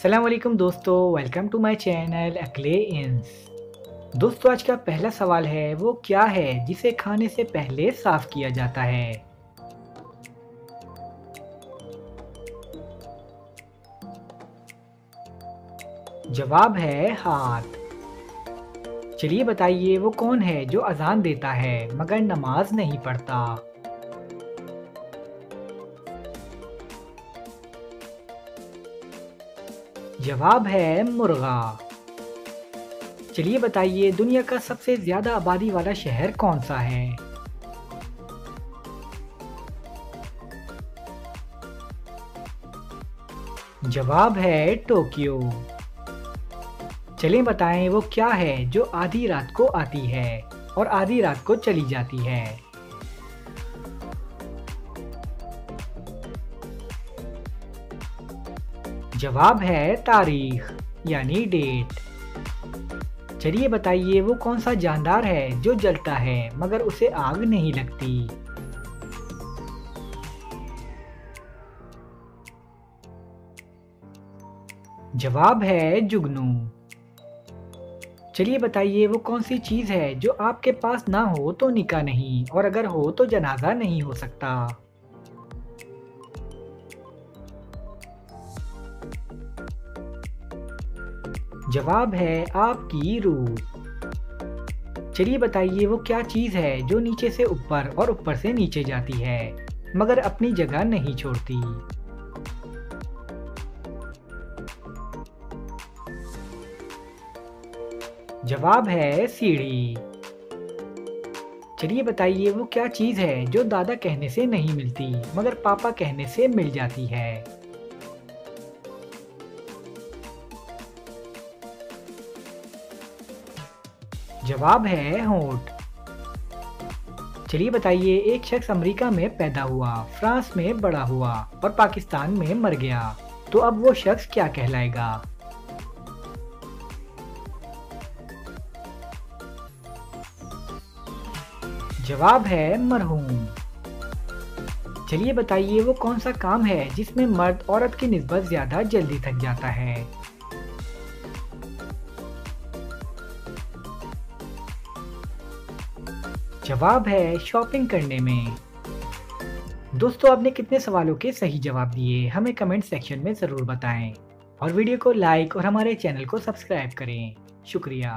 अस्सलाम वालेकुम दोस्तों, वेलकम टू माय चैनल अक्ले इंस। दोस्तों, आज का पहला सवाल है वो क्या है जिसे खाने से पहले साफ किया जाता है। जवाब है हाथ। चलिए बताइए वो कौन है जो अजान देता है मगर नमाज नहीं पढ़ता। जवाब है मुर्गा। चलिए बताइए दुनिया का सबसे ज्यादा आबादी वाला शहर कौन सा है। जवाब है टोक्यो। चलिए बताएं वो क्या है जो आधी रात को आती है और आधी रात को चली जाती है। जवाब है तारीख यानी डेट। चलिए बताइए वो कौन सा जानदार है जो जलता है मगर उसे आग नहीं लगती। जवाब है जुगनू। चलिए बताइए वो कौन सी चीज है जो आपके पास ना हो तो निकाह नहीं और अगर हो तो जनाजा नहीं हो सकता। जवाब है आपकी रूह। चलिए बताइए वो क्या चीज है जो नीचे से ऊपर और ऊपर से नीचे जाती है मगर अपनी जगह नहीं छोड़ती। जवाब है सीढ़ी। चलिए बताइए वो क्या चीज है जो दादा कहने से नहीं मिलती मगर पापा कहने से मिल जाती है। जवाब है होंठ। चलिए बताइए एक शख्स अमेरिका में पैदा हुआ, फ्रांस में बड़ा हुआ और पाकिस्तान में मर गया, तो अब वो शख्स क्या कहलाएगा। जवाब है मरहूम। चलिए बताइए वो कौन सा काम है जिसमें मर्द औरत की निस्बत ज्यादा जल्दी थक जाता है। जवाब है शॉपिंग करने में। दोस्तों, आपने कितने सवालों के सही जवाब दिए हमें कमेंट सेक्शन में ज़रूर बताएं और वीडियो को लाइक और हमारे चैनल को सब्सक्राइब करें। शुक्रिया।